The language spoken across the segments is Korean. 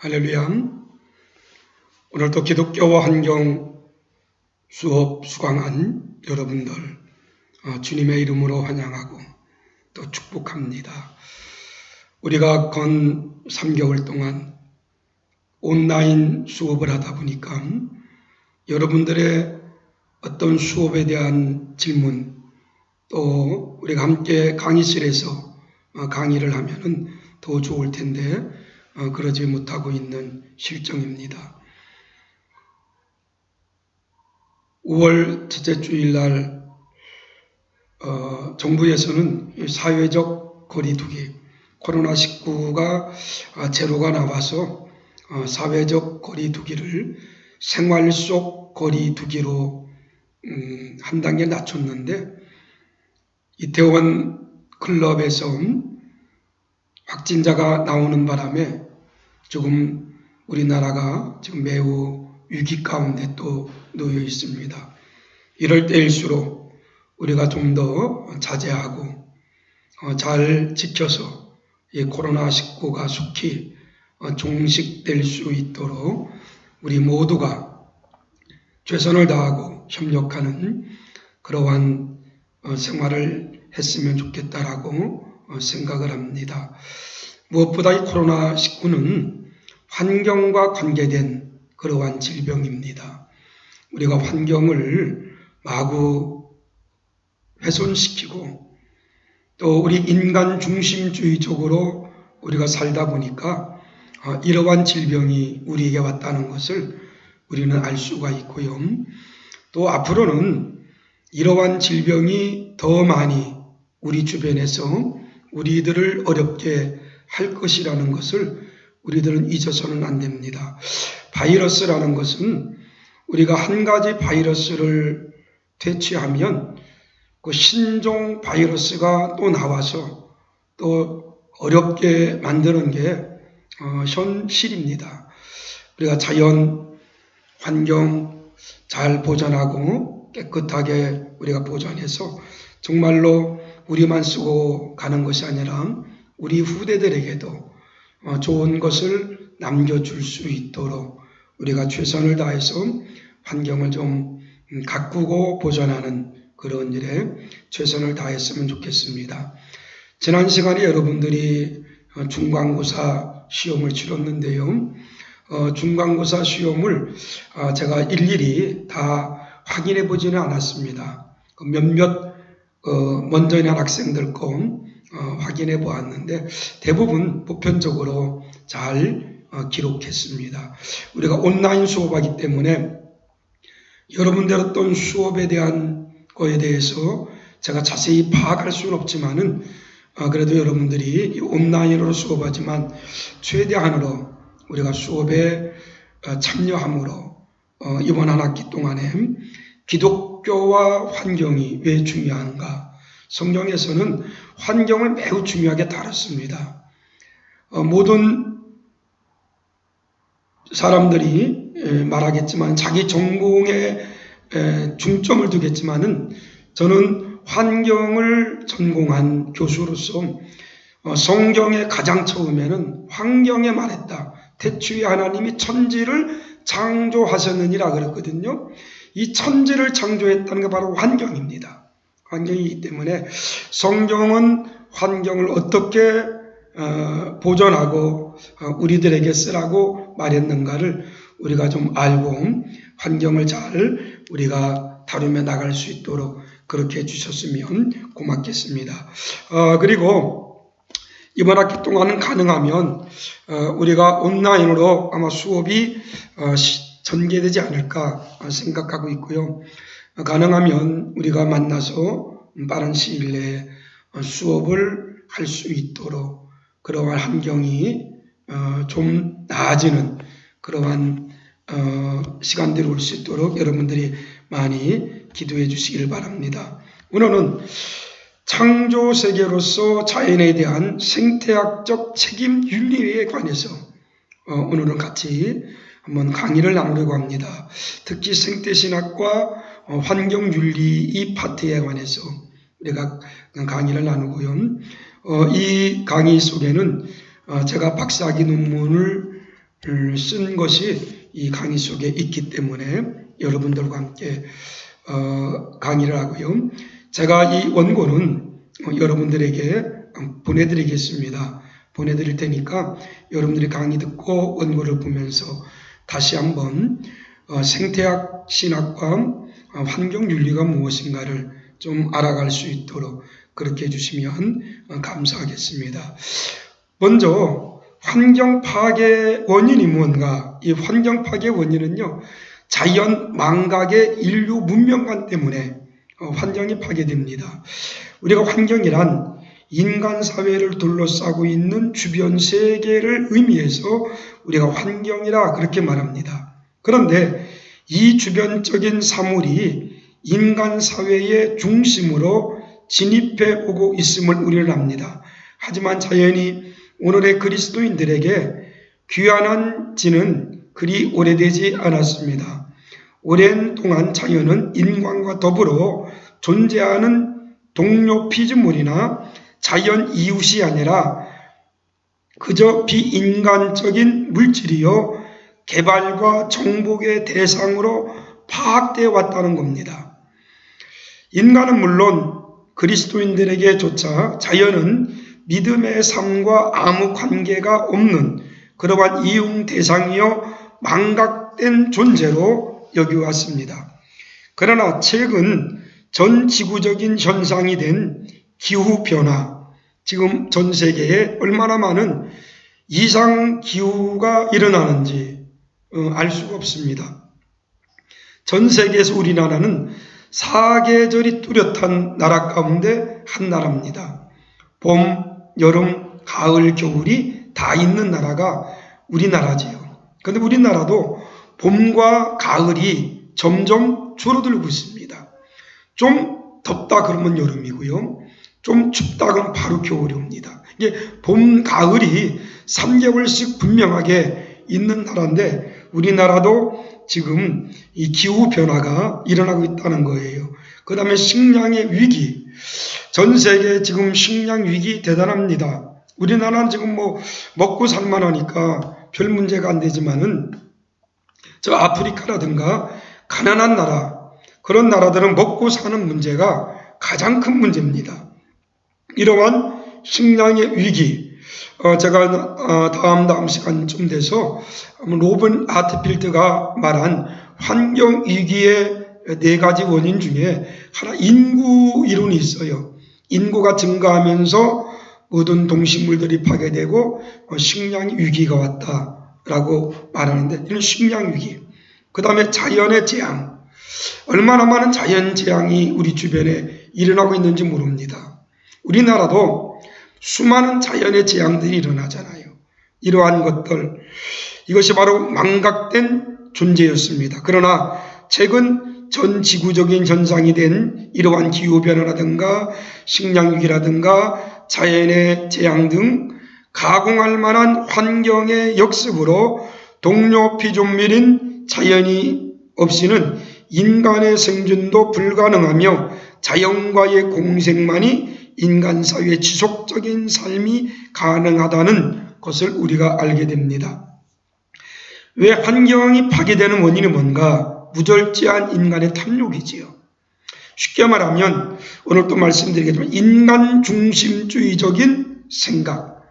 할렐루야. 오늘도 기독교와 환경 수업 수강한 여러분들 주님의 이름으로 환영하고 또 축복합니다. 우리가 건 3개월 동안 온라인 수업을 하다 보니까 여러분들의 어떤 수업에 대한 질문, 또 우리가 함께 강의실에서 강의를 하면은 더 좋을 텐데 그러지 못하고 있는 실정입니다. 5월 첫째 주일날 정부에서는 사회적 거리두기, 코로나19가 제로가 나와서 사회적 거리두기를 생활 속 거리두기로 한 단계 낮췄는데, 이태원 클럽에서 확진자가 나오는 바람에 조금 우리나라가 지금 매우 위기 가운데 또 놓여 있습니다. 이럴 때일수록 우리가 좀 더 자제하고 잘 지켜서 이 코로나19가 속히 종식될 수 있도록 우리 모두가 최선을 다하고 협력하는 그러한 생활을 했으면 좋겠다라고 생각을 합니다. 무엇보다 이 코로나19는 환경과 관계된 그러한 질병입니다. 우리가 환경을 마구 훼손시키고 또 우리 인간 중심주의적으로 우리가 살다 보니까 이러한 질병이 우리에게 왔다는 것을 우리는 알 수가 있고요. 또 앞으로는 이러한 질병이 더 많이 우리 주변에서 우리들을 어렵게 할 것이라는 것을 우리들은 잊어서는 안 됩니다. 바이러스라는 것은 우리가 한 가지 바이러스를 퇴치하면 그 신종 바이러스가 또 나와서 또 어렵게 만드는 게 현실입니다. 우리가 자연, 환경 잘 보존하고 깨끗하게 우리가 보존해서 정말로 우리만 쓰고 가는 것이 아니라 우리 후대들에게도 좋은 것을 남겨줄 수 있도록 우리가 최선을 다해서 환경을 좀 가꾸고 보존하는 그런 일에 최선을 다했으면 좋겠습니다. 지난 시간에 여러분들이 중간고사 시험을 치렀는데요. 중간고사 시험을 제가 일일이 다 확인해 보지는 않았습니다. 몇몇 먼저 낸 학생들 거 확인해 보았는데 대부분 보편적으로 잘 기록했습니다. 우리가 온라인 수업하기 때문에 여러분들 어떤 수업에 대한 거에 대해서 제가 자세히 파악할 수는 없지만은 그래도 여러분들이 온라인으로 수업하지만 최대한으로 우리가 수업에 참여함으로 이번 한 학기 동안에 기독교와 환경이 왜 중요한가? 성경에서는 환경을 매우 중요하게 다뤘습니다. 모든 사람들이 말하겠지만 자기 전공에 중점을 두겠지만은 저는 환경을 전공한 교수로서 성경의 가장 처음에는 환경에 말했다. 태초에 하나님이 천지를 창조하셨느니라 그랬거든요. 이 천지를 창조했다는 게 바로 환경입니다. 환경이기 때문에 성경은 환경을 어떻게 보존하고 우리들에게 쓰라고 말했는가를 우리가 좀 알고 환경을 잘 우리가 다루며 나갈 수 있도록 그렇게 해주셨으면 고맙겠습니다. 그리고 이번 학기 동안은 가능하면 우리가 온라인으로 아마 수업이 전개되지 않을까 생각하고 있고요. 가능하면 우리가 만나서 빠른 시일 내에 수업을 할 수 있도록 그러한 환경이 좀 나아지는 그러한 시간들이 올 수 있도록 여러분들이 많이 기도해 주시길 바랍니다. 오늘은 창조 세계로서 자연에 대한 생태학적 책임 윤리에 관해서 오늘은 같이 한번 강의를 나누려고 합니다. 특히 생태신학과 환경윤리 이 파트에 관해서 우리가 강의를 나누고요. 이 강의 속에는 제가 박사학위 논문을 쓴 것이 이 강의 속에 있기 때문에 여러분들과 함께 강의를 하고요. 제가 이 원고는 여러분들에게 보내드리겠습니다. 보내드릴 테니까 여러분들이 강의 듣고 원고를 보면서 다시 한번 생태학 신학과 환경윤리가 무엇인가를 좀 알아갈 수 있도록 그렇게 해주시면 감사하겠습니다. 먼저 환경 파괴의 원인이 무언가? 이 환경 파괴의 원인은요, 자연 망각의 인류 문명관 때문에 환경이 파괴됩니다. 우리가 환경이란 인간 사회를 둘러싸고 있는 주변 세계를 의미해서 우리가 환경이라 그렇게 말합니다. 그런데 이 주변적인 사물이 인간 사회의 중심으로 진입해 오고 있음을 우리는 압니다. 하지만 자연이 오늘의 그리스도인들에게 귀환한 지는 그리 오래되지 않았습니다. 오랜 동안 자연은 인간과 더불어 존재하는 동료 피조물이나 자연 이웃이 아니라 그저 비인간적인 물질이요 개발과 정복의 대상으로 파악되어 왔다는 겁니다. 인간은 물론 그리스도인들에게조차 자연은 믿음의 삶과 아무 관계가 없는 그러한 이용 대상이요 망각된 존재로 여겨왔습니다. 그러나 최근 전 지구적인 현상이 된 기후변화, 지금 전 세계에 얼마나 많은 이상기후가 일어나는지 알 수가 없습니다. 전 세계에서 우리나라는 사계절이 뚜렷한 나라 가운데 한 나라입니다. 봄, 여름, 가을, 겨울이 다 있는 나라가 우리나라지요. 그런데 우리나라도 봄과 가을이 점점 줄어들고 있습니다. 좀 덥다 그러면 여름이고요. 좀 춥다 그러면 바로 겨울이 옵니다. 이게 봄, 가을이 3개월씩 분명하게 있는 나라인데 우리나라도 지금 이 기후 변화가 일어나고 있다는 거예요. 그 다음에 식량의 위기. 전 세계 지금 식량 위기 대단합니다. 우리나라는 지금 뭐 먹고 살만하니까 별 문제가 안 되지만은 저 아프리카라든가 가난한 나라, 그런 나라들은 먹고 사는 문제가 가장 큰 문제입니다. 이러한 식량의 위기, 제가 다음 시간쯤 돼서 로번 아트필드가 말한 환경 위기의 4가지 원인 중에 하나 인구 이론이 있어요. 인구가 증가하면서 모든 동식물들이 파괴되고 식량 위기가 왔다라고 말하는데 이런 식량 위기. 그 다음에 자연의 재앙. 얼마나 많은 자연 재앙이 우리 주변에 일어나고 있는지 모릅니다. 우리나라도 수많은 자연의 재앙들이 일어나잖아요. 이러한 것들, 이것이 바로 망각된 존재였습니다. 그러나 최근 전 지구적인 현상이 된 이러한 기후변화라든가 식량위기라든가 자연의 재앙 등 가공할 만한 환경의 역습으로 동료 피조물인 자연이 없이는 인간의 생존도 불가능하며 자연과의 공생만이 인간 사회의 지속적인 삶이 가능하다는 것을 우리가 알게 됩니다. 왜 환경이 파괴되는 원인이 뭔가? 무절제한 인간의 탐욕이지요. 쉽게 말하면 오늘 또 말씀드리겠지만 인간 중심주의적인 생각,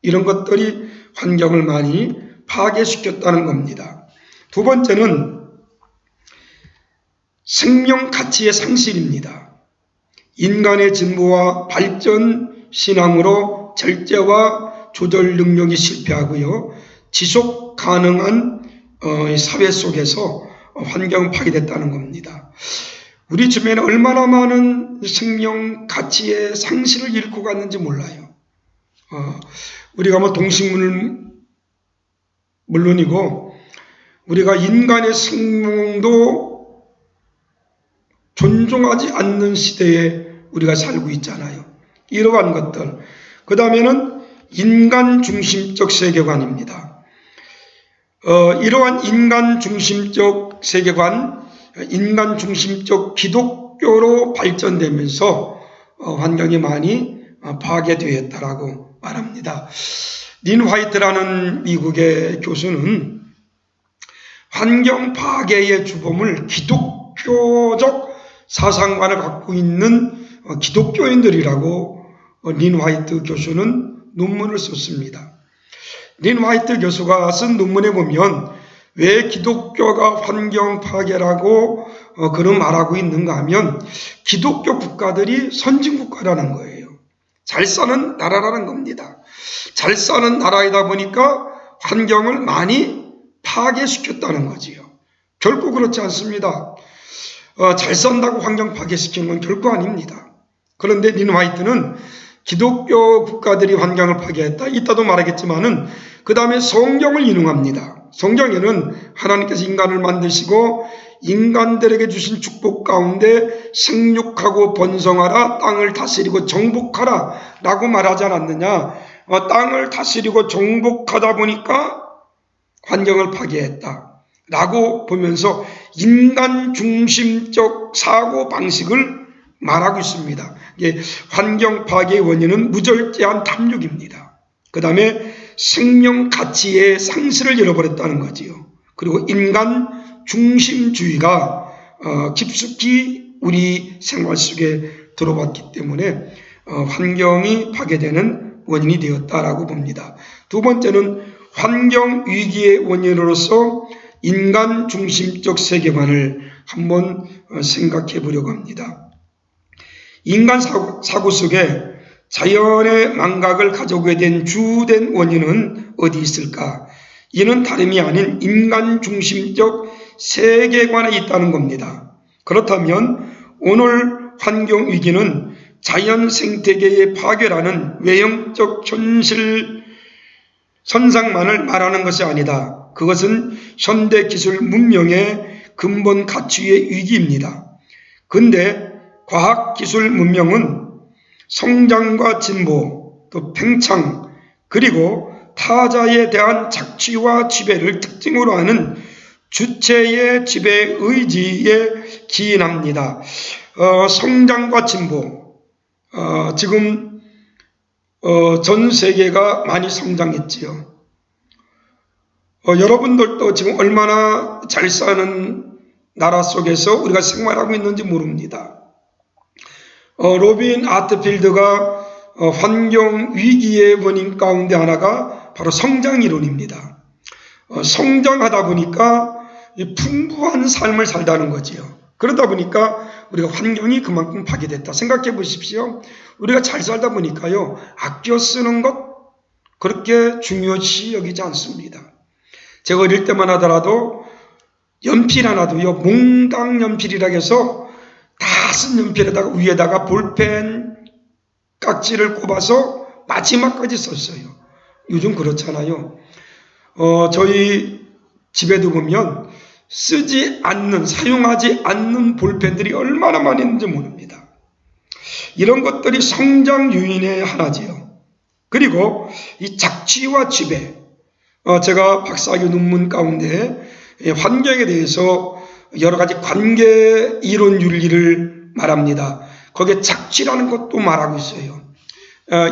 이런 것들이 환경을 많이 파괴시켰다는 겁니다. 두 번째는 생명 가치의 상실입니다. 인간의 진보와 발전 신앙으로 절제와 조절 능력이 실패하고요. 지속 가능한 사회 속에서 환경 파괴됐다는 겁니다. 우리 주변에 얼마나 많은 생명 가치의 상실을 잃고 갔는지 몰라요. 우리가 뭐 동식물 물론이고 우리가 인간의 생명도 존중하지 않는 시대에 우리가 살고 있잖아요. 이러한 것들. 그 다음에는 인간 중심적 세계관입니다. 이러한 인간 중심적 세계관, 인간 중심적 기독교로 발전되면서 환경이 많이 파괴되었다라고 말합니다. 린 화이트라는 미국의 교수는 환경 파괴의 주범을 기독교적 사상관을 갖고 있는 기독교인들이라고 린 화이트 교수는 논문을 썼습니다. 린 화이트 교수가 쓴 논문에 보면 왜 기독교가 환경 파괴라고 그런 말하고 있는가 하면 기독교 국가들이 선진국가라는 거예요. 잘 사는 나라라는 겁니다. 잘 사는 나라이다 보니까 환경을 많이 파괴시켰다는 거지요. 결코 그렇지 않습니다. 잘 산다고 환경 파괴시키는 건 결코 아닙니다. 그런데 린 화이트는 기독교 국가들이 환경을 파괴했다. 이따도 말하겠지만은 그 다음에 성경을 인용합니다. 성경에는 하나님께서 인간을 만드시고 인간들에게 주신 축복 가운데 생육하고 번성하라, 땅을 다스리고 정복하라 라고 말하지 않았느냐. 땅을 다스리고 정복하다 보니까 환경을 파괴했다 라고 보면서 인간 중심적 사고 방식을 말하고 있습니다. 환경 파괴의 원인은 무절제한 탐욕입니다. 그 다음에 생명 가치의 상실을 잃어버렸다는 거지요. 그리고 인간 중심주의가 깊숙이 우리 생활 속에 들어왔기 때문에 환경이 파괴되는 원인이 되었다라고 봅니다. 두 번째는 환경 위기의 원인으로서 인간 중심적 세계관을 한번 생각해 보려고 합니다. 인간 사고 속에 자연의 망각을 가져오게 된 주된 원인은 어디 있을까? 이는 다름이 아닌 인간 중심적 세계관에 있다는 겁니다. 그렇다면 오늘 환경 위기는 자연 생태계의 파괴라는 외형적 현실 선상만을 말하는 것이 아니다. 그것은 현대 기술 문명의 근본 가치의 위기입니다. 근데 과학 기술 문명은 성장과 진보, 또 팽창, 그리고 타자에 대한 착취와 지배를 특징으로 하는 주체의 지배 의지에 기인합니다. 성장과 진보, 지금 전 세계가 많이 성장했지요. 여러분들도 지금 얼마나 잘 사는 나라 속에서 우리가 생활하고 있는지 모릅니다. 로빈 아트필드가 환경 위기의 원인 가운데 하나가 바로 성장 이론입니다. 성장하다 보니까 풍부한 삶을 살다는 거지요. 그러다 보니까 우리가 환경이 그만큼 파괴됐다. 생각해 보십시오. 우리가 잘 살다 보니까요, 아껴 쓰는 것 그렇게 중요시 여기지 않습니다. 제가 어릴 때만 하더라도 연필 하나도요, 몽당 연필이라 해서 다 쓴 연필에다가 위에다가 볼펜 깍지를 꼽아서 마지막까지 썼어요. 요즘 그렇잖아요. 저희 집에도 보면 쓰지 않는, 사용하지 않는 볼펜들이 얼마나 많이 있는지 모릅니다. 이런 것들이 성장 요인의 하나지요. 그리고 이 착취와 지배, 제가 박사학위 논문 가운데 환경에 대해서 여러 가지 관계 이론 윤리를 말합니다. 거기에 착취라는 것도 말하고 있어요.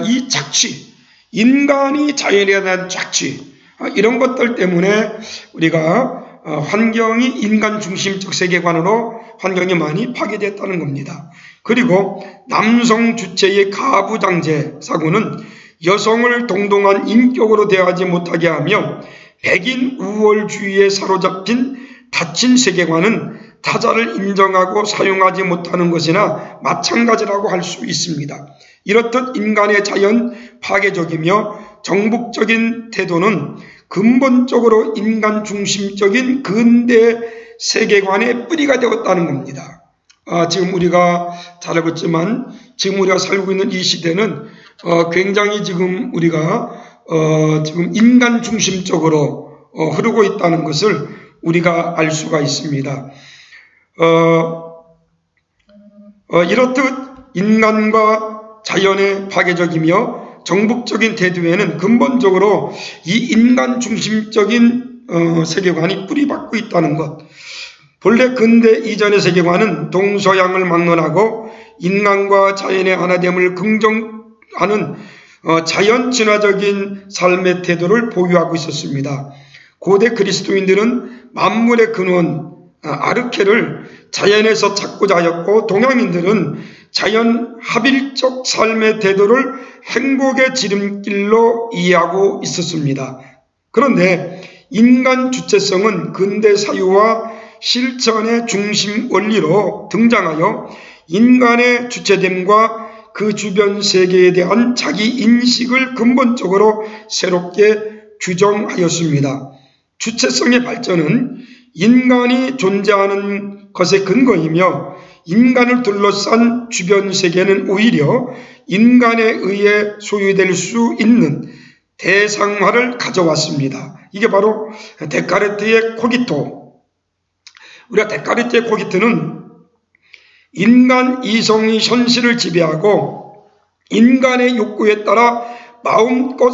이 착취, 인간이 자연에 대한 착취, 이런 것들 때문에 우리가 환경이 인간 중심적 세계관으로 환경이 많이 파괴됐다는 겁니다. 그리고 남성 주체의 가부장제 사고는 여성을 동등한 인격으로 대하지 못하게 하며 백인 우월주의에 사로잡힌 닫힌 세계관은 타자를 인정하고 사용하지 못하는 것이나 마찬가지라고 할 수 있습니다. 이렇듯 인간의 자연 파괴적이며 정복적인 태도는 근본적으로 인간 중심적인 근대 세계관의 뿌리가 되었다는 겁니다. 지금 우리가 잘 알고 있지만 지금 우리가 살고 있는 이 시대는 굉장히 지금 우리가 지금 인간 중심적으로 흐르고 있다는 것을 우리가 알 수가 있습니다. 이렇듯 인간과 자연의 파괴적이며 정복적인 태도에는 근본적으로 이 인간 중심적인 세계관이 뿌리박고 있다는 것. 본래 근대 이전의 세계관은 동서양을 막론하고 인간과 자연의 하나됨을 긍정하는 자연 친화적인 삶의 태도를 보유하고 있었습니다. 고대 그리스도인들은 만물의 근원 아르케를 자연에서 찾고자 하였고, 동양인들은 자연 합일적 삶의 태도를 행복의 지름길로 이해하고 있었습니다. 그런데 인간 주체성은 근대 사유와 실천의 중심 원리로 등장하여 인간의 주체됨과 그 주변 세계에 대한 자기 인식을 근본적으로 새롭게 규정하였습니다. 주체성의 발전은 인간이 존재하는 것의 근거이며, 인간을 둘러싼 주변 세계는 오히려 인간에 의해 소유될 수 있는 대상화를 가져왔습니다. 이게 바로 데카르트의 코기토. 우리가 데카르트의 코기토는 인간 이성이 현실을 지배하고 인간의 욕구에 따라 마음껏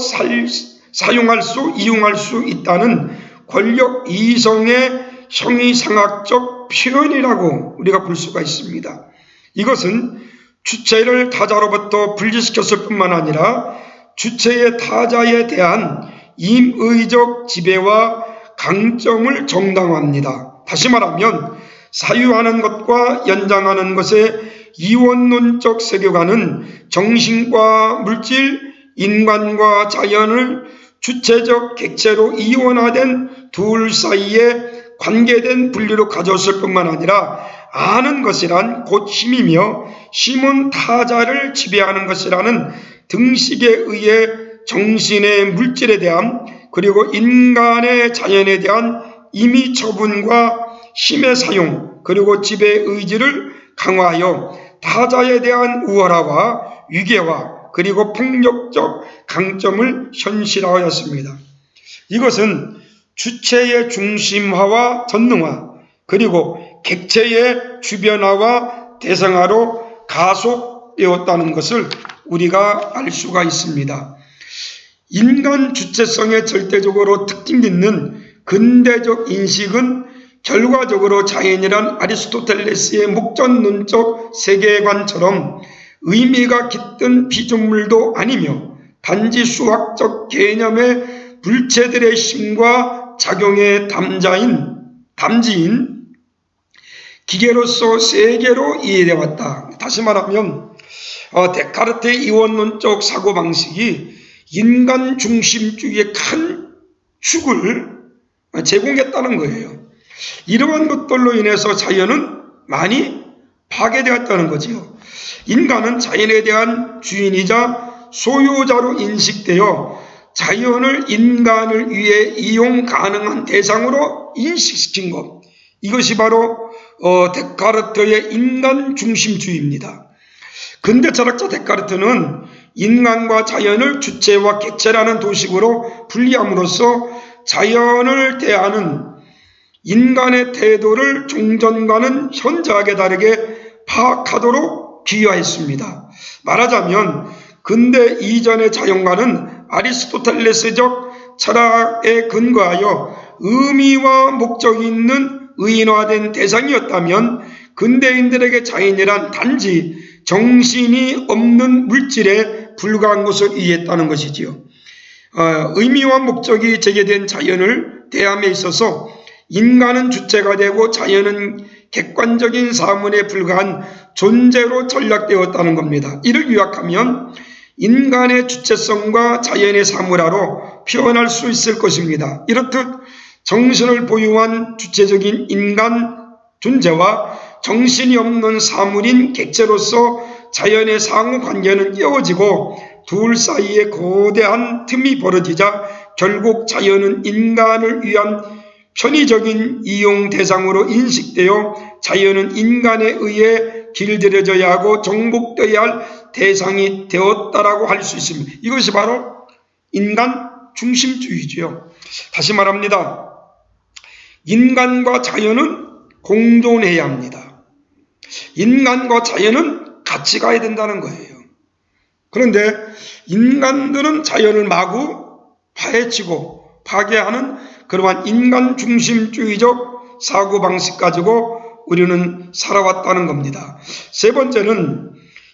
이용할 수 있다는 권력 이성의 형이상학적 표현이라고 우리가 볼 수가 있습니다. 이것은 주체를 타자로부터 분리시켰을 뿐만 아니라 주체의 타자에 대한 임의적 지배와 강점을 정당화합니다. 다시 말하면 사유하는 것과 연장하는 것의 이원론적 세계관은 정신과 물질, 인간과 자연을 주체적 객체로 이원화된 둘 사이에 관계된 분리로 가졌을 뿐만 아니라, 아는 것이란 곧 힘이며 힘은 타자를 지배하는 것이라는 등식에 의해 정신의 물질에 대한, 그리고 인간의 자연에 대한 임의 처분과 힘의 사용, 그리고 지배 의지를 강화하여 타자에 대한 우월화와 위계화, 그리고 폭력적 강점을 현실화하였습니다. 이것은 주체의 중심화와 전능화, 그리고 객체의 주변화와 대상화로 가속되었다는 것을 우리가 알 수가 있습니다. 인간 주체성에 절대적으로 특징짓는 근대적 인식은 결과적으로 자연이란 아리스토텔레스의 목전론적 세계관처럼 의미가 깃든 피조물도 아니며, 단지 수학적 개념의 물체들의 힘과 작용의 담지인 기계로서 세계로 이해되어 왔다. 다시 말하면 데카르트의 이원론적 사고방식이 인간 중심주의의 큰 축을 제공했다는 거예요. 이러한 것들로 인해서 자연은 많이 파괴되었다는 거지요. 인간은 자연에 대한 주인이자 소유자로 인식되어 자연을 인간을 위해 이용 가능한 대상으로 인식시킨 것, 이것이 바로 데카르트의 인간 중심주의입니다. 근대 철학자 데카르트는 인간과 자연을 주체와 객체라는 도식으로 분리함으로써 자연을 대하는 인간의 태도를 종전과는 현저하게 다르게 파악하도록 기여했습니다. 말하자면 근대 이전의 자연과는 아리스토텔레스적 철학에 근거하여 의미와 목적이 있는 의인화된 대상이었다면, 근대인들에게 자연이란 단지 정신이 없는 물질에 불과한 것을 이해했다는 것이지요. 의미와 목적이 제기된 자연을 대함에 있어서 인간은 주체가 되고 자연은 객관적인 사물에 불과한 존재로 전락되었다는 겁니다. 이를 요약하면 인간의 주체성과 자연의 사물화로 표현할 수 있을 것입니다. 이렇듯 정신을 보유한 주체적인 인간 존재와 정신이 없는 사물인 객체로서 자연의 상호관계는 깨어지고 둘 사이에 거대한 틈이 벌어지자 결국 자연은 인간을 위한 편의적인 이용 대상으로 인식되어 자연은 인간에 의해 길들여져야 하고 정복되어야 할 대상이 되었다라고 할 수 있습니다. 이것이 바로 인간 중심주의죠. 다시 말합니다. 인간과 자연은 공존해야 합니다. 인간과 자연은 같이 가야 된다는 거예요. 그런데 인간들은 자연을 마구 파헤치고 파괴하는 그러한 인간 중심주의적 사고방식 가지고 우리는 살아왔다는 겁니다. 세 번째는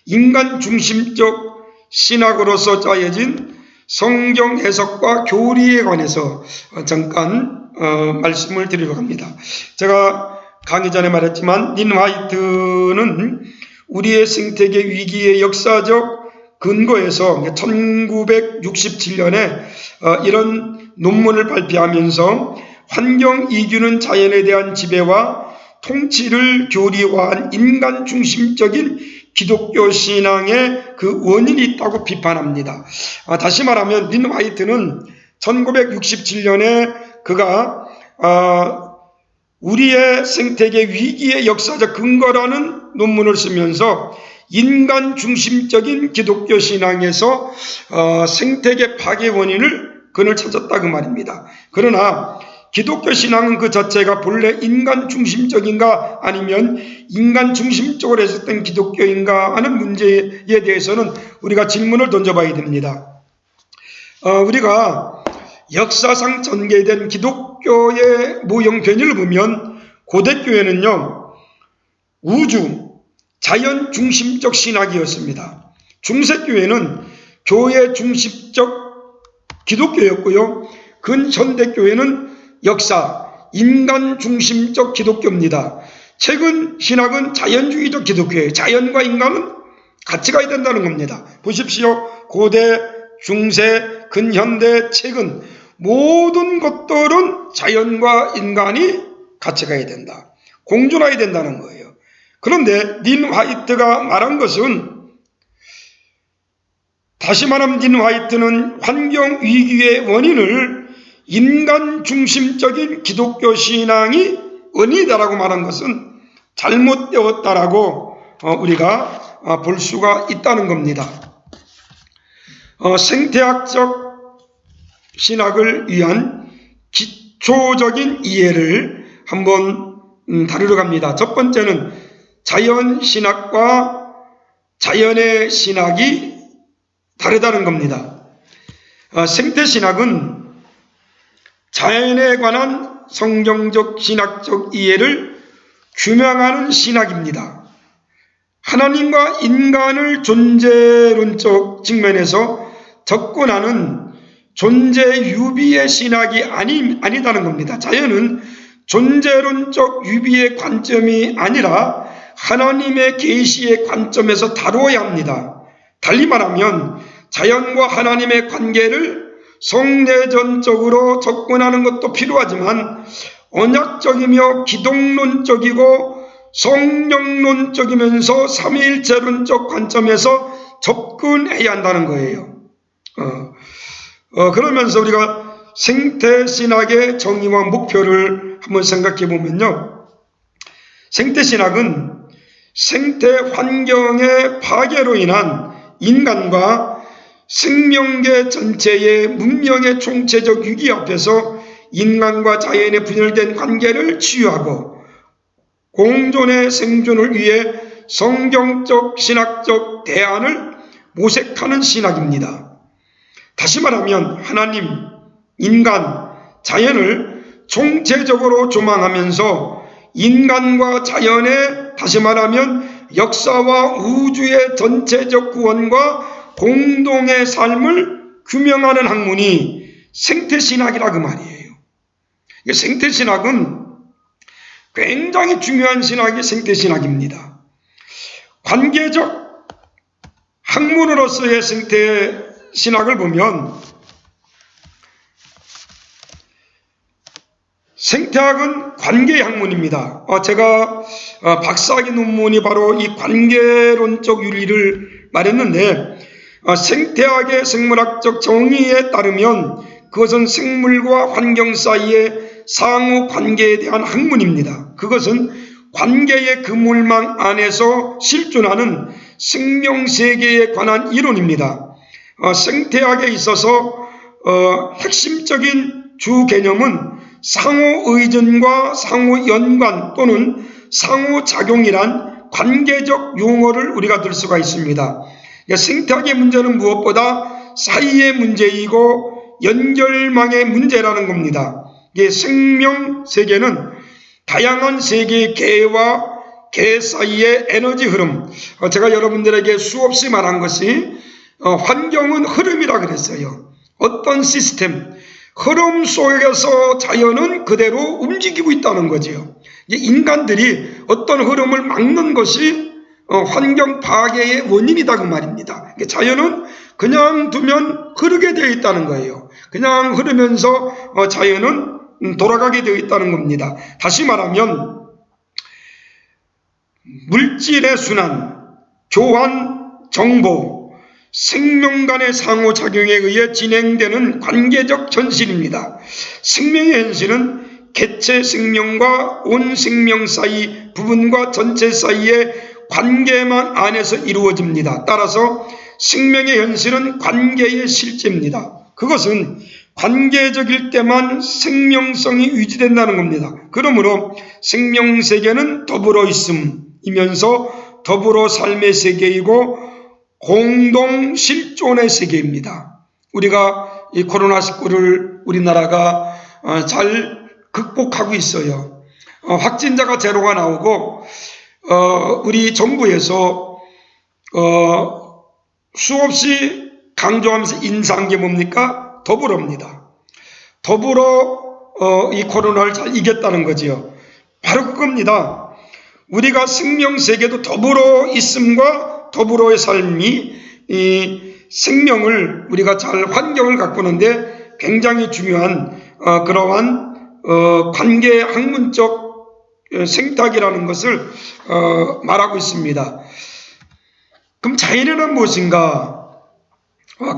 인간 중심적 신학으로서 짜여진 성경 해석과 교리에 관해서 잠깐 말씀을 드리려고 합니다. 제가 강의 전에 말했지만 닌 화이트는 우리의 생태계 위기의 역사적 근거에서 1967년에 이런 논문을 발표하면서 환경 이규는 자연에 대한 지배와 통치를 교리화한 인간 중심적인 기독교 신앙의 그 원인이 있다고 비판합니다. 다시 말하면 닌 화이트는 1967년에 그가 우리의 생태계 위기의 역사적 근거라는 논문을 쓰면서 인간 중심적인 기독교 신앙에서 생태계 파괴 원인을 그는 찾았다 그 말입니다. 그러나 기독교 신앙은 그 자체가 본래 인간 중심적인가 아니면 인간 중심적으로 해석된 기독교인가 하는 문제에 대해서는 우리가 질문을 던져봐야 됩니다. 우리가 역사상 전개된 기독교의 모형변이를 보면 고대교회는요, 우주, 자연 중심적 신학이었습니다. 중세교회는 교회 중심적 기독교였고요. 근현대교회는 역사, 인간 중심적 기독교입니다. 최근 신학은 자연주의적 기독교예요. 자연과 인간은 같이 가야 된다는 겁니다. 보십시오. 고대, 중세, 근현대, 최근 모든 것들은 자연과 인간이 같이 가야 된다. 공존해야 된다는 거예요. 그런데 닌 화이트가 말한 것은, 다시 말하면 닌 화이트는 환경 위기의 원인을 인간 중심적인 기독교 신앙이 원인이다라고 말한 것은 잘못되었다라고 우리가 볼 수가 있다는 겁니다. 생태학적 신학을 위한 기초적인 이해를 한번 다루려고 합니다. 첫 번째는 자연신학과 자연의 신학이 다르다는 겁니다. 생태신학은 자연에 관한 성경적 신학적 이해를 규명하는 신학입니다. 하나님과 인간을 존재론적 측면에서 접근하는 존재 유비의 신학이 아니다는 겁니다. 자연은 존재론적 유비의 관점이 아니라 하나님의 계시의 관점에서 다루어야 합니다. 달리 말하면 자연과 하나님의 관계를 성내전적으로 접근하는 것도 필요하지만 언약적이며 기독론적이고 성령론적이면서 삼위일체론적 관점에서 접근해야 한다는 거예요. 그러면서 우리가 생태신학의 정의와 목표를 한번 생각해 보면요, 생태신학은 생태 환경의 파괴로 인한 인간과 생명계 전체의 문명의 총체적 위기 앞에서 인간과 자연의 분열된 관계를 치유하고 공존의 생존을 위해 성경적 신학적 대안을 모색하는 신학입니다. 다시 말하면 하나님, 인간, 자연을 총체적으로 조망하면서 인간과 자연의, 다시 말하면 역사와 우주의 전체적 구원과 공동의 삶을 규명하는 학문이 생태신학이라 그 말이에요. 생태신학은 굉장히 중요한 신학이 생태신학입니다. 관계적 학문으로서의 생태신학을 보면 생태학은 관계의 학문입니다. 제가 박사학위 논문이 바로 이 관계론적 윤리를 말했는데, 생태학의 생물학적 정의에 따르면 그것은 생물과 환경 사이의 상호 관계에 대한 학문입니다. 그것은 관계의 그물망 안에서 실존하는 생명세계에 관한 이론입니다. 생태학에 있어서 핵심적인 주 개념은 상호의존과 상호연관 또는 상호작용이란 관계적 용어를 우리가 들 수가 있습니다. 생태학의 문제는 무엇보다 사이의 문제이고 연결망의 문제라는 겁니다. 생명세계는 다양한 세계의 개 사이의 에너지 흐름, 제가 여러분들에게 수없이 말한 것이 환경은 흐름이라 그랬어요. 어떤 시스템, 흐름 속에서 자연은 그대로 움직이고 있다는 거지요. 인간들이 어떤 흐름을 막는 것이 환경 파괴의 원인이다 그 말입니다. 자연은 그냥 두면 흐르게 되어 있다는 거예요. 그냥 흐르면서 자연은 돌아가게 되어 있다는 겁니다. 다시 말하면 물질의 순환, 교환, 정보, 생명 간의 상호작용에 의해 진행되는 관계적 현실입니다. 생명의 현실은 개체 생명과 온 생명 사이, 부분과 전체 사이의 관계만 안에서 이루어집니다. 따라서 생명의 현실은 관계의 실제입니다. 그것은 관계적일 때만 생명성이 유지된다는 겁니다. 그러므로 생명세계는 더불어 있음이면서 더불어 삶의 세계이고 공동 실존의 세계입니다. 우리가 이 코로나19를 우리나라가 잘 극복하고 있어요. 확진자가 제로가 나오고 우리 정부에서 수없이 강조하면서 인상한 게 뭡니까? 더불어입니다. 더불어 이 코로나를 잘 이겼다는 거지요. 바로 그겁니다. 우리가 생명세계도 더불어 있음과 더불어의 삶이 이 생명을 우리가 잘 환경을 가꾸는데 굉장히 중요한 그러한 관계 학문적 생탁이라는 것을 말하고 있습니다. 그럼 자연이란 무엇인가?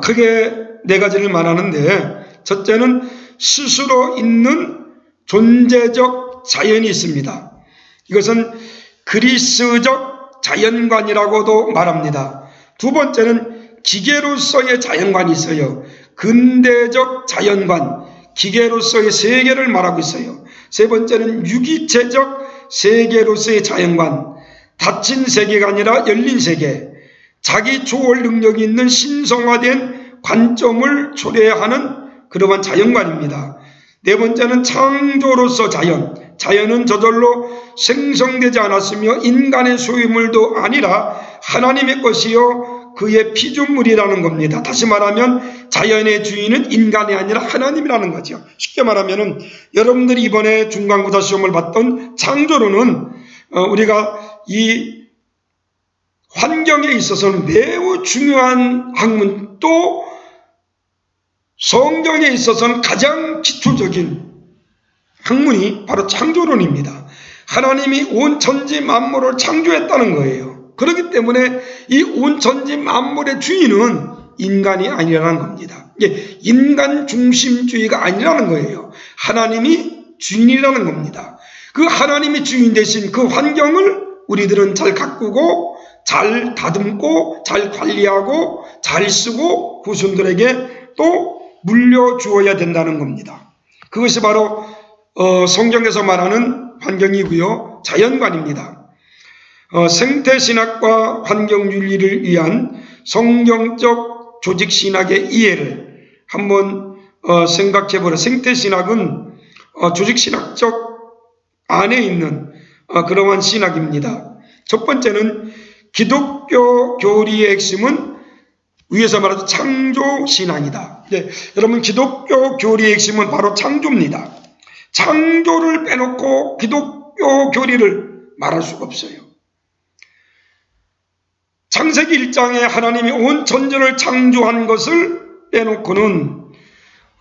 크게 네 가지를 말하는데, 첫째는 스스로 있는 존재적 자연이 있습니다. 이것은 그리스적 자연관이라고도 말합니다. 두 번째는 기계로서의 자연관이 있어요. 근대적 자연관, 기계로서의 세계를 말하고 있어요. 세 번째는 유기체적 세계로서의 자연관, 닫힌 세계가 아니라 열린 세계, 자기 조월 능력이 있는 신성화된 관점을 초래하는 그러한 자연관입니다. 네 번째는 창조로서 자연, 자연은 저절로 생성되지 않았으며 인간의 소유물도 아니라 하나님의 것이요 그의 피조물이라는 겁니다. 다시 말하면 자연의 주인은 인간이 아니라 하나님이라는 거죠. 쉽게 말하면 여러분들이 이번에 중간고사 시험을 봤던 창조론은 우리가 이 환경에 있어서는 매우 중요한 학문, 또 성경에 있어서는 가장 기초적인 학문이 바로 창조론입니다. 하나님이 온 천지 만물을 창조했다는 거예요. 그렇기 때문에 이 온 천지 만물의 주인은 인간이 아니라는 겁니다. 인간 중심주의가 아니라는 거예요. 하나님이 주인이라는 겁니다. 그 하나님이 주인 대신 그 환경을 우리들은 잘 가꾸고 잘 다듬고 잘 관리하고 잘 쓰고 후손들에게 또 물려주어야 된다는 겁니다. 그것이 바로 성경에서 말하는 환경이고요. 자연관입니다. 생태신학과 환경윤리를 위한 성경적 조직신학의 이해를 한번 생각해보라. 생태신학은 조직신학적 안에 있는 그러한 신학입니다. 첫 번째는 기독교 교리의 핵심은 위에서 말하는 창조신앙이다. 여러분, 기독교 교리의 핵심은 바로 창조입니다. 창조를 빼놓고 기독교 교리를 말할 수가 없어요. 창세기 1장에 하나님이 온 천지를 창조한 것을 빼놓고는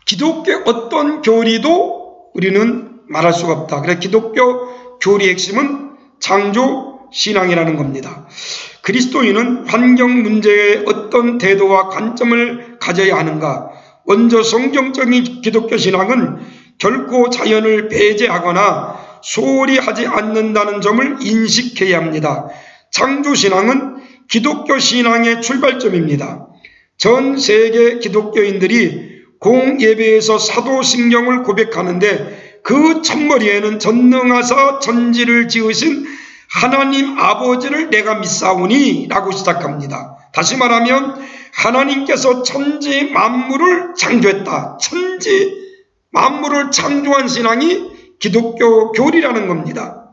기독교 어떤 교리도 우리는 말할 수가 없다. 그래서 기독교 교리의 핵심은 창조신앙이라는 겁니다. 그리스도인은 환경 문제에 어떤 태도와 관점을 가져야 하는가? 먼저 성경적인 기독교 신앙은 결코 자연을 배제하거나 소홀히 하지 않는다는 점을 인식해야 합니다. 창조신앙은 기독교 신앙의 출발점입니다. 전 세계 기독교인들이 공예배에서 사도신경을 고백하는데 그 첫머리에는 전능하사 천지를 지으신 하나님 아버지를 내가 믿사오니 라고 시작합니다. 다시 말하면 하나님께서 천지 만물을 창조했다. 천지 만물을 창조한 신앙이 기독교 교리라는 겁니다.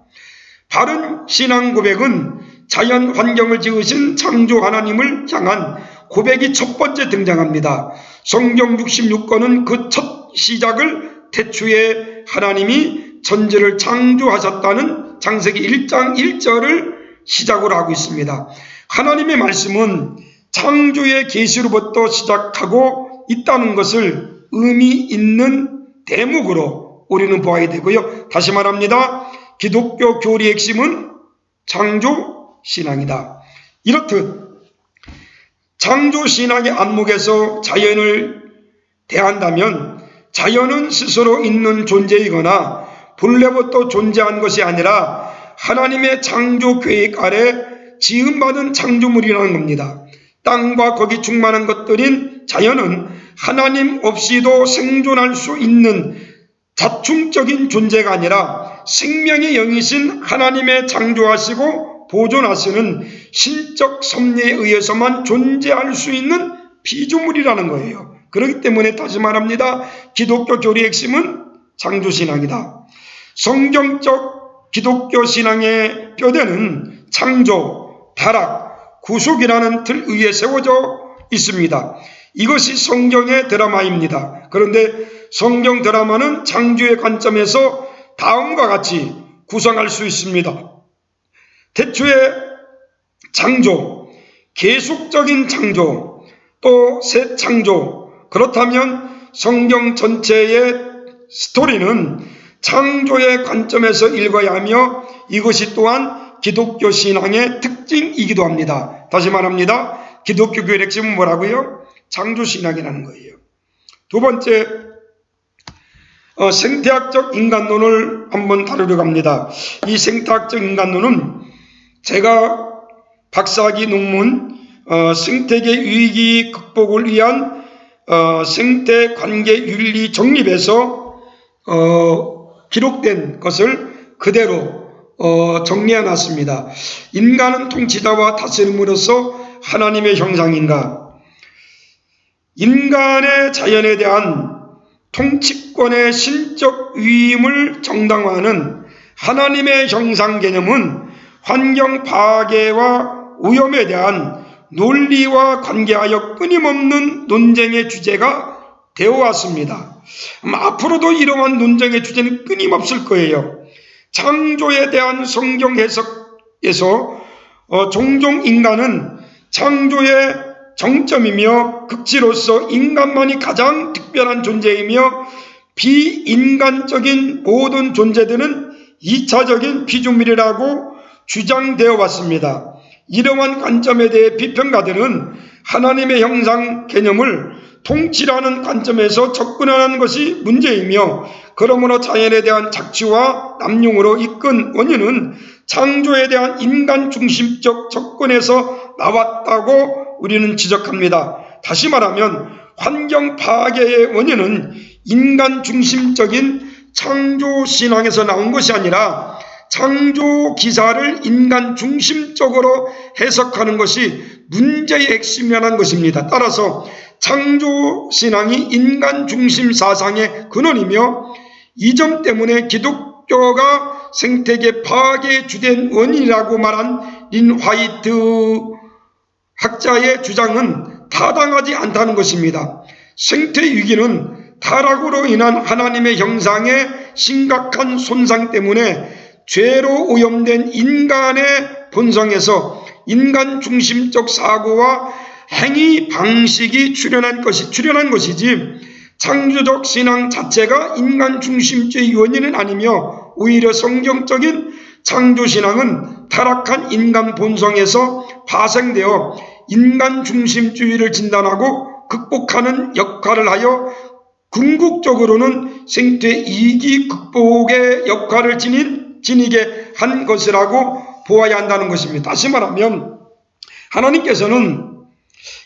바른 신앙 고백은 자연 환경을 지으신 창조 하나님을 향한 고백이 첫 번째 등장합니다. 성경 66권은 그 첫 시작을 태초에 하나님이 천지를 창조하셨다는 창세기 1장 1절을 시작으로 하고 있습니다. 하나님의 말씀은 창조의 계시로부터 시작하고 있다는 것을 의미 있는 대목으로 우리는 보아야 되고요. 다시 말합니다. 기독교 교리의 핵심은 창조신앙이다. 이렇듯 창조신앙의 안목에서 자연을 대한다면 자연은 스스로 있는 존재이거나 본래부터 존재한 것이 아니라 하나님의 창조 계획 아래 지음받은 창조물이라는 겁니다. 땅과 거기 충만한 것들인 자연은 하나님 없이도 생존할 수 있는 자충적인 존재가 아니라 생명의 영이신 하나님의 창조하시고 보존하시는 신적 섭리에 의해서만 존재할 수 있는 피조물이라는 거예요. 그렇기 때문에 다시 말합니다. 기독교 교리의 핵심은 창조신앙이다. 성경적 기독교 신앙의 뼈대는 창조, 타락, 구속이라는 틀 위에 세워져 있습니다. 이것이 성경의 드라마입니다. 그런데 성경 드라마는 창조의 관점에서 다음과 같이 구성할 수 있습니다. 태초의 창조, 계속적인 창조, 또 새 창조. 그렇다면 성경 전체의 스토리는 창조의 관점에서 읽어야 하며 이것이 또한 기독교 신앙의 특징이기도 합니다. 다시 말합니다. 기독교 교회의 핵심은 뭐라고요? 창조신앙이라는 거예요. 두 번째, 생태학적 인간론을 한번 다루려고 합니다. 이 생태학적 인간론은 제가 박사학위 논문 생태계 위기 극복을 위한 생태관계 윤리 정립에서 기록된 것을 그대로 정리해 놨습니다. 인간은 통치자와 다스림으로서 하나님의 형상인가? 인간의 자연에 대한 통치권의 신적 위임을 정당화하는 하나님의 형상 개념은 환경 파괴와 오염에 대한 논리와 관계하여 끊임없는 논쟁의 주제가 되어왔습니다. 앞으로도 이러한 논쟁의 주제는 끊임없을 거예요. 창조에 대한 성경 해석에서 종종 인간은 창조의 정점이며 극치로서 인간만이 가장 특별한 존재이며 비인간적인 모든 존재들은 2차적인 피조물이라고 주장되어 왔습니다. 이러한 관점에 대해 비평가들은 하나님의 형상 개념을 통치라는 관점에서 접근하는 것이 문제이며 그러므로 자연에 대한 착취와 남용으로 이끈 원인은 창조에 대한 인간 중심적 접근에서 나왔다고 우리는 지적합니다. 다시 말하면 환경 파괴의 원인은 인간 중심적인 창조 신앙에서 나온 것이 아니라 창조 기사를 인간 중심적으로 해석하는 것이 문제의 핵심이라는 것입니다. 따라서 창조 신앙이 인간 중심 사상의 근원이며 이 점 때문에 기독교가 생태계 파괴의 주된 원인이라고 말한 린 화이트 학자의 주장은 타당하지 않다는 것입니다. 생태 위기는 타락으로 인한 하나님의 형상의 심각한 손상 때문에 죄로 오염된 인간의 본성에서 인간 중심적 사고와 행위 방식이 출현한 것이지 창조적 신앙 자체가 인간 중심주의 원인은 아니며 오히려 성경적인 창조신앙은 타락한 인간 본성에서 파생되어 인간 중심주의를 진단하고 극복하는 역할을 하여 궁극적으로는 생태 이기 극복의 역할을 지니게 한 것이라고 보아야 한다는 것입니다. 다시 말하면 하나님께서는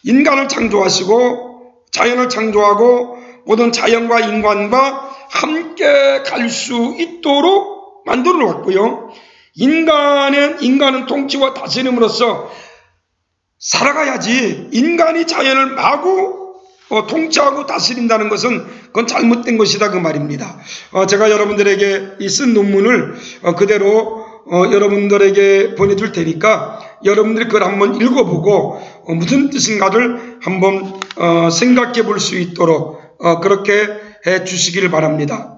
인간을 창조하시고 자연을 창조하고 모든 자연과 인간과 함께 갈 수 있도록 만들어 놓았고요. 인간은 통치와 다스림으로써 살아가야지 인간이 자연을 마구 통치하고 다스린다는 것은 그건 잘못된 것이다 그 말입니다. 제가 여러분들에게 쓴 논문을 그대로 여러분들에게 보내줄 테니까 여러분들이 그걸 한번 읽어보고 무슨 뜻인가를 한번 생각해 볼 수 있도록 그렇게 해 주시기를 바랍니다.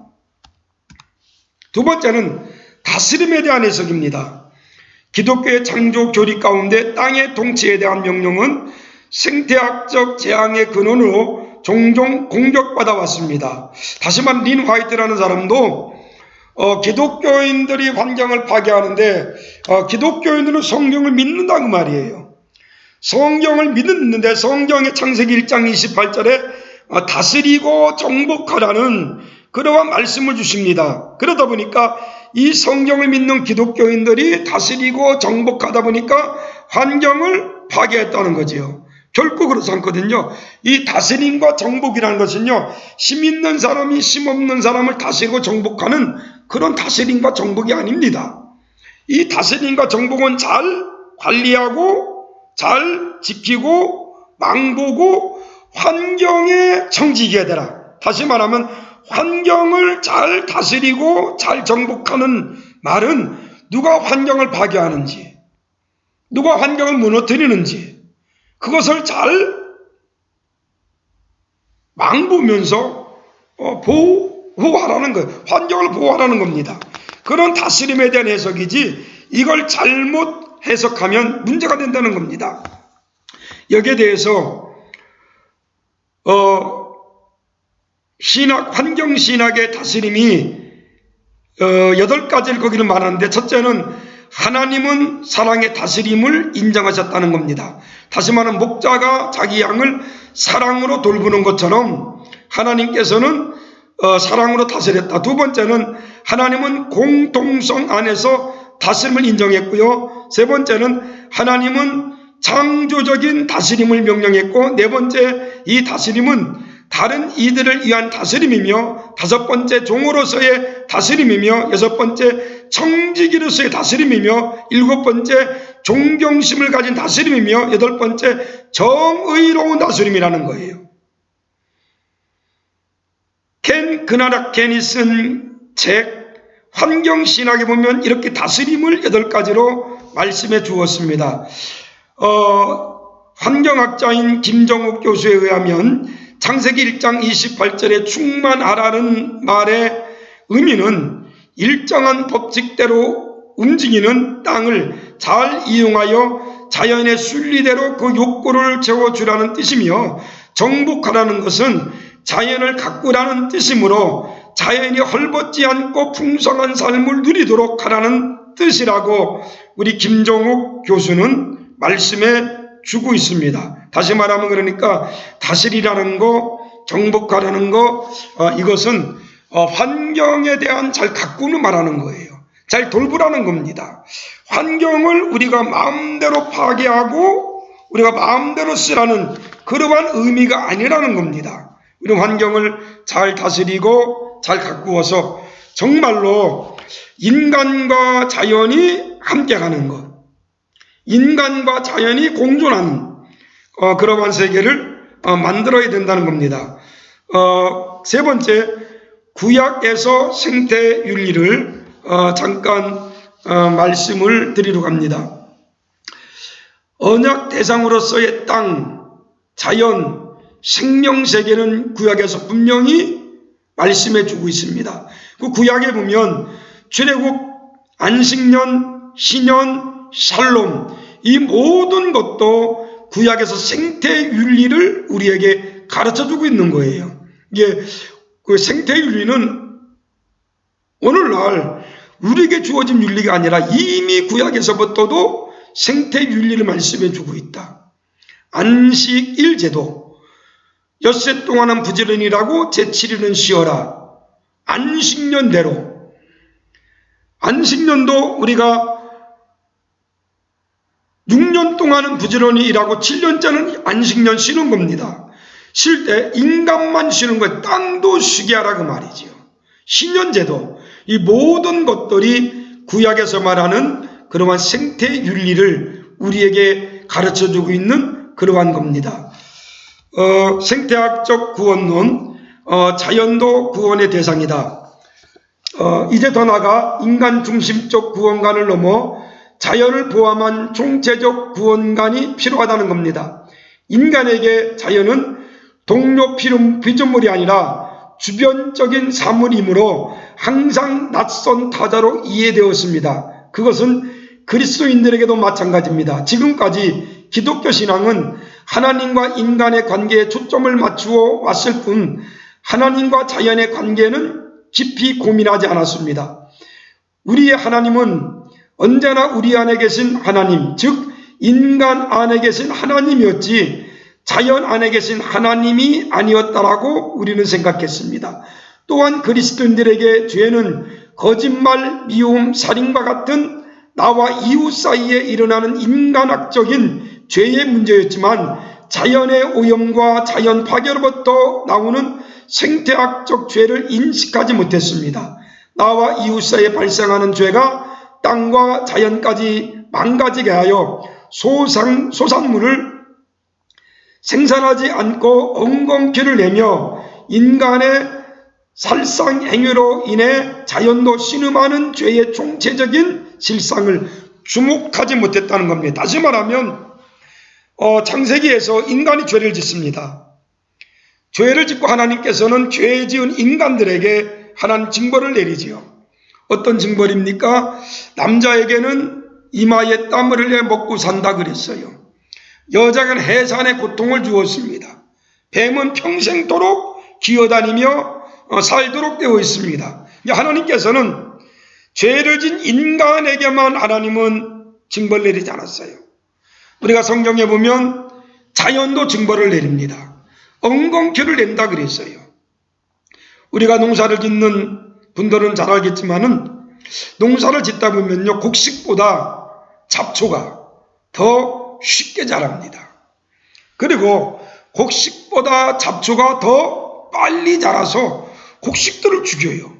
두 번째는 다스림에 대한 해석입니다. 기독교의 창조 교리 가운데 땅의 통치에 대한 명령은 생태학적 재앙의 근원으로 종종 공격받아 왔습니다. 다시 말해 린 화이트라는 사람도 기독교인들이 환경을 파괴하는데 기독교인들은 성경을 믿는다 그 말이에요. 성경을 믿는데 성경의 창세기 1장 28절에 다스리고 정복하라는 그러한 말씀을 주십니다. 그러다 보니까 이 성경을 믿는 기독교인들이 다스리고 정복하다 보니까 환경을 파괴했다는 거지요. 결코 그렇지 않거든요. 이 다스림과 정복이라는 것은요, 힘 있는 사람이 힘 없는 사람을 다스리고 정복하는 그런 다스림과 정복이 아닙니다. 이 다스림과 정복은 잘 관리하고 잘 지키고 망보고 환경에 청지기해야 되라. 다시 말하면 환경을 잘 다스리고 잘 정복하는 말은 누가 환경을 파괴하는지, 누가 환경을 무너뜨리는지 그것을 잘 망보면서 보호하라는 거예요. 환경을 보호하라는 겁니다. 그런 다스림에 대한 해석이지 이걸 잘못 해석하면 문제가 된다는 겁니다. 여기에 대해서 환경신학의 다스림이 8가지를 거기는 말하는데, 첫째는 하나님은 사랑의 다스림을 인정하셨다는 겁니다. 다시 말하면 목자가 자기 양을 사랑으로 돌보는 것처럼 하나님께서는 사랑으로 다스렸다. 두 번째는 하나님은 공동성 안에서 다스림을 인정했고요. 세 번째는 하나님은 창조적인 다스림을 명령했고, 네 번째 이 다스림은 다른 이들을 위한 다스림이며, 다섯 번째 종으로서의 다스림이며, 여섯 번째 청지기로서의 다스림이며, 일곱 번째 존경심을 가진 다스림이며, 여덟 번째 정의로운 다스림이라는 거예요. 켄 그나라켄이 쓴 책 환경신학에 보면 이렇게 다스림을 8가지로 말씀해 주었습니다. 환경학자인 김정욱 교수에 의하면 창세기 1장 28절에 충만하라는 말의 의미는 일정한 법칙대로 움직이는 땅을 잘 이용하여 자연의 순리대로 그 욕구를 채워주라는 뜻이며, 정복하라는 것은 자연을 가꾸라는 뜻이므로 자연이 헐벗지 않고 풍성한 삶을 누리도록 하라는 뜻이라고 우리 김정욱 교수는 말씀해 주고 있습니다. 다시 말하면 그러니까 다스리라는 거, 정복하라는 거, 이것은 환경에 대한 잘 가꾸는 말하는 거예요. 잘 돌보라는 겁니다. 환경을 우리가 마음대로 파괴하고 우리가 마음대로 쓰라는 그러한 의미가 아니라는 겁니다. 우리 환경을 잘 다스리고 잘 가꾸어서 정말로 인간과 자연이 함께 가는 것, 인간과 자연이 공존하는 그러한 세계를 만들어야 된다는 겁니다. 세 번째, 구약에서 생태윤리를 잠깐 말씀을 드리려고 합니다. 언약 대상으로서의 땅, 자연, 생명세계는 구약에서 분명히 말씀해 주고 있습니다. 그 구약에 보면 출애굽, 안식년, 신년, 샬롬, 이 모든 것도 구약에서 생태윤리를 우리에게 가르쳐주고 있는 거예요. 이게 그 생태윤리는 오늘날 우리에게 주어진 윤리가 아니라 이미 구약에서부터도 생태윤리를 말씀해주고 있다. 안식 일제도 엿새 동안은 부지런히라고 제7일은 쉬어라. 안식년대로, 안식년도 우리가 6년 동안은 부지런히 일하고 7년째는 안식년 쉬는 겁니다. 쉴 때 인간만 쉬는 거예요. 땅도 쉬게 하라 그 말이지요. 신년제도, 이 모든 것들이 구약에서 말하는 그러한 생태윤리를 우리에게 가르쳐주고 있는 그러한 겁니다. 생태학적 구원론, 자연도 구원의 대상이다. 이제 더 나아가 인간 중심적 구원관을 넘어 자연을 포함한 총체적 구원관이 필요하다는 겁니다. 인간에게 자연은 동료 피조물이 아니라 주변적인 사물이므로 항상 낯선 타자로 이해되었습니다. 그것은 그리스도인들에게도 마찬가지입니다. 지금까지 기독교 신앙은 하나님과 인간의 관계에 초점을 맞추어 왔을 뿐 하나님과 자연의 관계는 깊이 고민하지 않았습니다. 우리의 하나님은 언제나 우리 안에 계신 하나님, 즉 인간 안에 계신 하나님이었지 자연 안에 계신 하나님이 아니었다라고 우리는 생각했습니다. 또한 그리스도인들에게 죄는 거짓말, 미움, 살인과 같은 나와 이웃 사이에 일어나는 인간학적인 죄의 문제였지만 자연의 오염과 자연 파괴로부터 나오는 생태학적 죄를 인식하지 못했습니다. 나와 이웃 사이에 발생하는 죄가 땅과 자연까지 망가지게 하여 소산물을 생산하지 않고 엉겅퀴를 내며 인간의 살상행위로 인해 자연도 신음하는 죄의 총체적인 실상을 주목하지 못했다는 겁니다. 다시 말하면 창세기에서 인간이 죄를 짓습니다. 죄를 짓고 하나님께서는 죄 지은 인간들에게 하나님 징벌을 내리지요. 어떤 징벌입니까? 남자에게는 이마에 땀을 흘려 먹고 산다 그랬어요. 여자에게는 해산의 고통을 주었습니다. 뱀은 평생도록 기어다니며 살도록 되어 있습니다. 하나님께서는 죄를 진 인간에게만 하나님은 징벌을 내리지 않았어요. 우리가 성경에 보면 자연도 징벌을 내립니다. 엉겅퀴를 낸다 그랬어요. 우리가 농사를 짓는 분들은 잘 알겠지만은 농사를 짓다 보면요, 곡식보다 잡초가 더 쉽게 자랍니다. 그리고 곡식보다 잡초가 더 빨리 자라서 곡식들을 죽여요.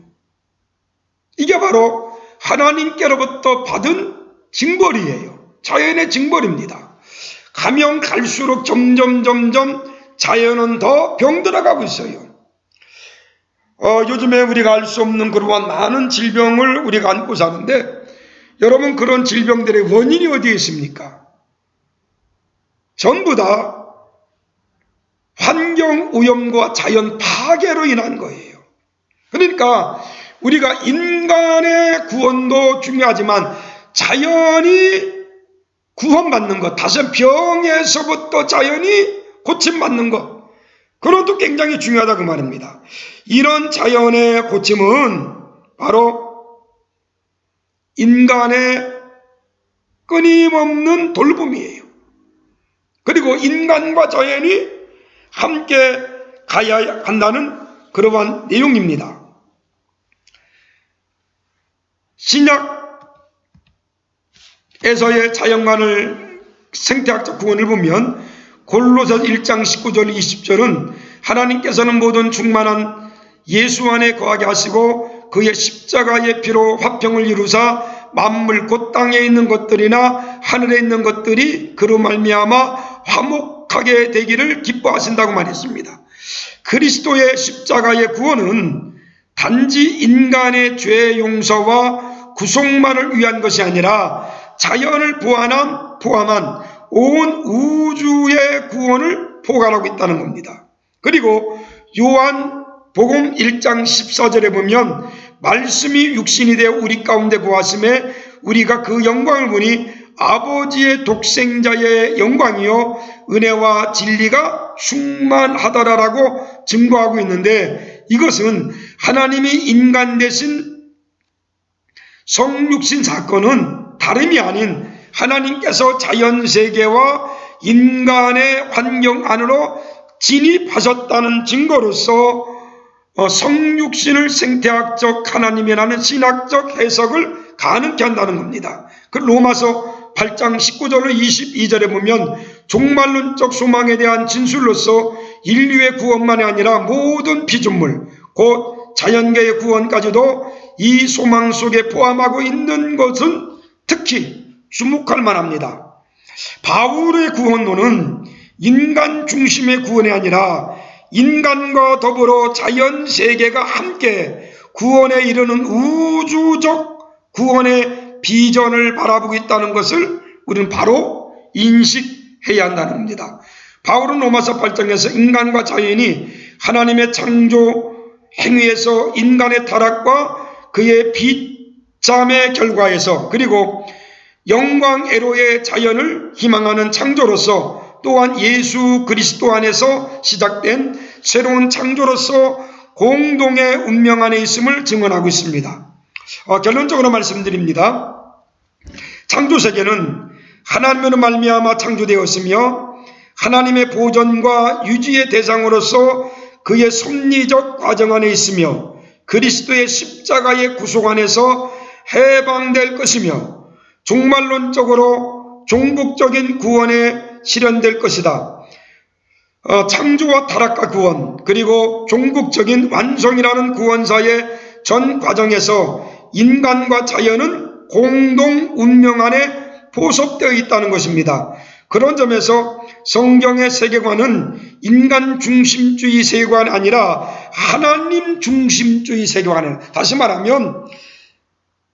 이게 바로 하나님께로부터 받은 징벌이에요. 자연의 징벌입니다. 가면 갈수록 점점 자연은 더 병들어가고 있어요. 요즘에 우리가 알 수 없는 그러한 많은 질병을 우리가 안고 사는데 여러분, 그런 질병들의 원인이 어디에 있습니까? 전부 다 환경 오염과 자연 파괴로 인한 거예요. 그러니까 우리가 인간의 구원도 중요하지만 자연이 구원받는 것, 다시 병에서부터 자연이 고침받는 것, 그것도 굉장히 중요하다고 말입니다. 이런 자연의 고침은 바로 인간의 끊임없는 돌봄이에요. 그리고 인간과 자연이 함께 가야 한다는 그러한 내용입니다. 신약에서의 자연관을 생태학적 구원을 보면 골로새서 1장 19절 20절은 하나님께서는 모든 충만한 예수 안에 거하게 하시고 그의 십자가의 피로 화평을 이루사 만물 곧 땅에 있는 것들이나 하늘에 있는 것들이 그로 말미암아 화목하게 되기를 기뻐하신다고 말했습니다. 그리스도의 십자가의 구원은 단지 인간의 죄 용서와 구속만을 위한 것이 아니라 자연을 포함한 온 우주의 구원을 포괄하고 있다는 겁니다. 그리고 요한복음 1장 14절에 보면 말씀이 육신이 되어 우리 가운데 거하심에 우리가 그 영광을 보니 아버지의 독생자의 영광이요 은혜와 진리가 충만하더라라고 증거하고 있는데, 이것은 하나님이 인간 되신 성육신 사건은 다름이 아닌 하나님께서 자연세계와 인간의 환경 안으로 진입하셨다는 증거로서 성육신을 생태학적 하나님이라는 신학적 해석을 가능케 한다는 겁니다. 그 로마서 8장 19절로 22절에 보면 종말론적 소망에 대한 진술로서 인류의 구원만이 아니라 모든 피조물 곧 자연계의 구원까지도 이 소망 속에 포함하고 있는 것은 특히 주목할 만합니다. 바울의 구원론은 인간 중심의 구원이 아니라 인간과 더불어 자연세계가 함께 구원에 이르는 우주적 구원의 비전을 바라보고 있다는 것을 우리는 바로 인식해야 한다는 겁니다. 바울은 로마서 8장에서 인간과 자연이 하나님의 창조 행위에서 인간의 타락과 그의 비참의 결과에서 그리고 영광애로의 자연을 희망하는 창조로서 또한 예수 그리스도 안에서 시작된 새로운 창조로서 공동의 운명 안에 있음을 증언하고 있습니다. 결론적으로 말씀드립니다. 창조세계는 하나님으로 말미암아 창조되었으며 하나님의 보존과 유지의 대상으로서 그의 섭리적 과정 안에 있으며 그리스도의 십자가의 구속 안에서 해방될 것이며 종말론적으로 종국적인 구원에 실현될 것이다. 창조와 타락과 구원 그리고 종국적인 완성이라는 구원사의 전 과정에서 인간과 자연은 공동 운명 안에 포섭되어 있다는 것입니다. 그런 점에서 성경의 세계관은 인간 중심주의 세계관이 아니라 하나님 중심주의 세계관이에요. 다시 말하면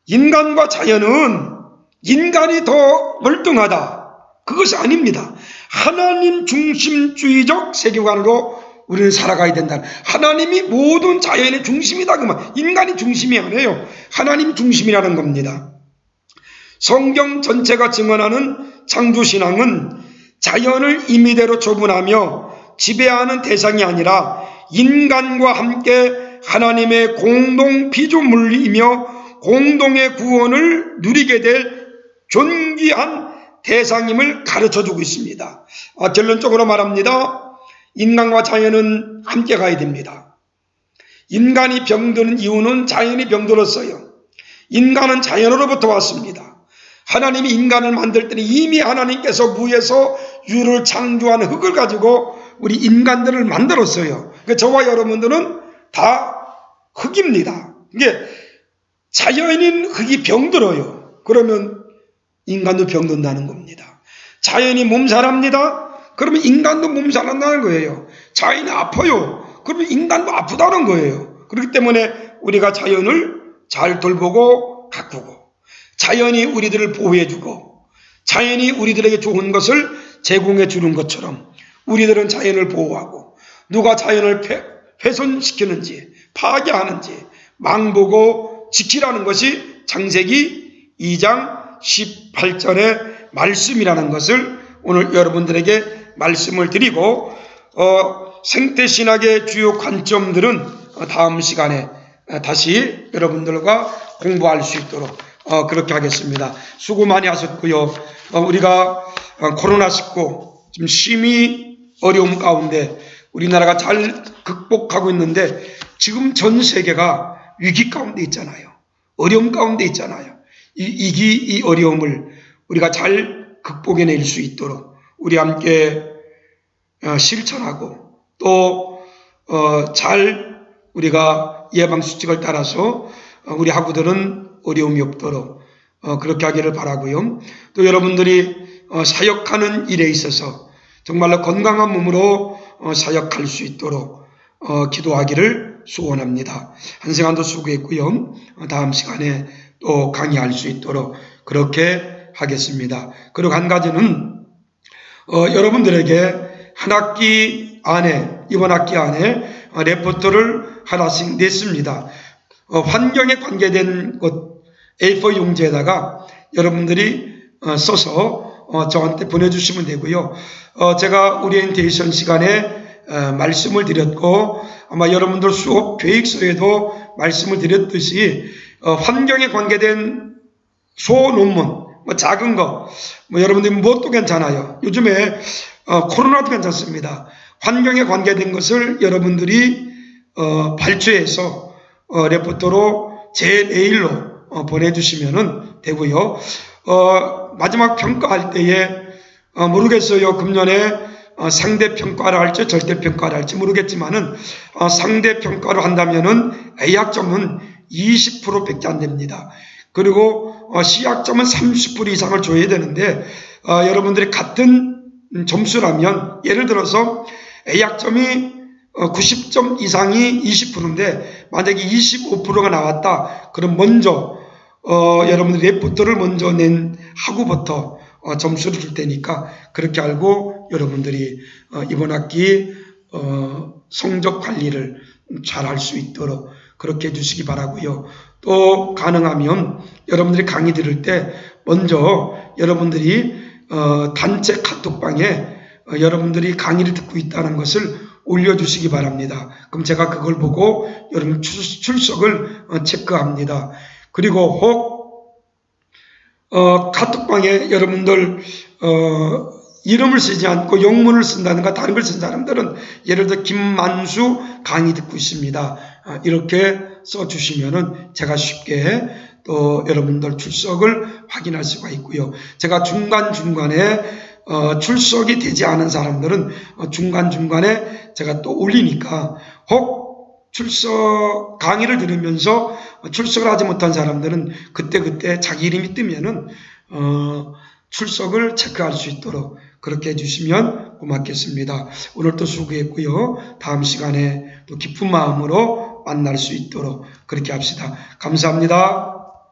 인간과 자연은 인간이 더 월등하다. 그것이 아닙니다. 하나님 중심주의적 세계관으로 우리는 살아가야 된다. 하나님이 모든 자연의 중심이다. 그만 인간이 중심이 아니에요. 하나님 중심이라는 겁니다. 성경 전체가 증언하는 창조신앙은 자연을 임의대로 처분하며 지배하는 대상이 아니라 인간과 함께 하나님의 공동 피조물이며 공동의 구원을 누리게 될 존귀한 대상임을 가르쳐주고 있습니다. 결론적으로 말합니다. 인간과 자연은 함께 가야 됩니다. 인간이 병드는 이유는 자연이 병들었어요. 인간은 자연으로부터 왔습니다. 하나님이 인간을 만들 때는 이미 하나님께서 무에서 유를 창조한 흙을 가지고 우리 인간들을 만들었어요. 그러니까 저와 여러분들은 다 흙입니다. 이게 자연인 흙이 병들어요. 그러면 인간도 병든다는 겁니다. 자연이 몸살합니다. 그러면 인간도 몸살한다는 거예요. 자연이 아파요. 그러면 인간도 아프다는 거예요. 그렇기 때문에 우리가 자연을 잘 돌보고 가꾸고 자연이 우리들을 보호해주고 자연이 우리들에게 좋은 것을 제공해 주는 것처럼 우리들은 자연을 보호하고 누가 자연을 훼손시키는지 파괴하는지 망보고 지키라는 것이 창세기 2장 18절의 말씀이라는 것을 오늘 여러분들에게 말씀을 드리고 생태신학의 주요 관점들은 다음 시간에 다시 여러분들과 공부할 수 있도록 그렇게 하겠습니다. 수고 많이 하셨고요. 우리가 코로나19 지금 심히 어려움 가운데 우리나라가 잘 극복하고 있는데 지금 전 세계가 위기 가운데 있잖아요. 어려움 가운데 있잖아요. 이 어려움을 우리가 잘 극복해낼 수 있도록 우리 함께 실천하고 또 잘 우리가 예방수칙을 따라서 우리 학우들은 어려움이 없도록 그렇게 하기를 바라고요. 또 여러분들이 사역하는 일에 있어서 정말로 건강한 몸으로 사역할 수 있도록 기도하기를 소원합니다. 한 시간도 수고했고요. 다음 시간에 또 강의할 수 있도록 그렇게 하겠습니다. 그리고 한 가지는 여러분들에게 한 학기 안에 이번 학기 안에 레포트를 하나씩 냈습니다. 환경에 관계된 것 A4 용지에다가 여러분들이 써서 저한테 보내주시면 되고요. 제가 오리엔테이션 시간에 말씀을 드렸고 아마 여러분들 수업 계획서에도 말씀을 드렸듯이 환경에 관계된 소논문 작은 거 여러분들이 무엇도 괜찮아요. 요즘에 코로나도 괜찮습니다. 환경에 관계된 것을 여러분들이 발췌해서 레포트로 제 메일로 보내주시면 되고요. 마지막 평가할 때에 모르겠어요. 금년에 상대평가를 할지 절대평가를 할지 모르겠지만은 상대평가를 한다면은 A학점은 20%밖에 안 됩니다. 그리고 C학점은 30% 이상을 줘야 되는데 여러분들이 같은 점수라면 예를 들어서 A학점이 90점 이상이 20%인데 만약에 25%가 나왔다. 그럼 먼저 여러분들이 레포트를 먼저 낸 하고부터 점수를 줄 테니까 그렇게 알고 여러분들이 이번 학기 성적 관리를 잘 할 수 있도록 그렇게 해주시기 바라고요. 또 가능하면 여러분들이 강의 들을 때 먼저 여러분들이 단체 카톡방에 여러분들이 강의를 듣고 있다는 것을 올려주시기 바랍니다. 그럼 제가 그걸 보고 여러분 출석을 체크합니다. 그리고 혹 카톡방에 여러분들 이름을 쓰지 않고 영문을 쓴다든가 다른 걸 쓴 사람들은 예를 들어 김만수 강의 듣고 있습니다. 이렇게 써주시면은 제가 쉽게 또 여러분들 출석을 확인할 수가 있고요. 제가 중간중간에 출석이 되지 않은 사람들은 중간중간에 제가 또 올리니까 혹 강의를 들으면서 출석을 하지 못한 사람들은 그때그때 자기 이름이 뜨면은 출석을 체크할 수 있도록 그렇게 해주시면 고맙겠습니다. 오늘 또 수고했고요. 다음 시간에 또 기쁜 마음으로 만날 수 있도록 그렇게 합시다. 감사합니다.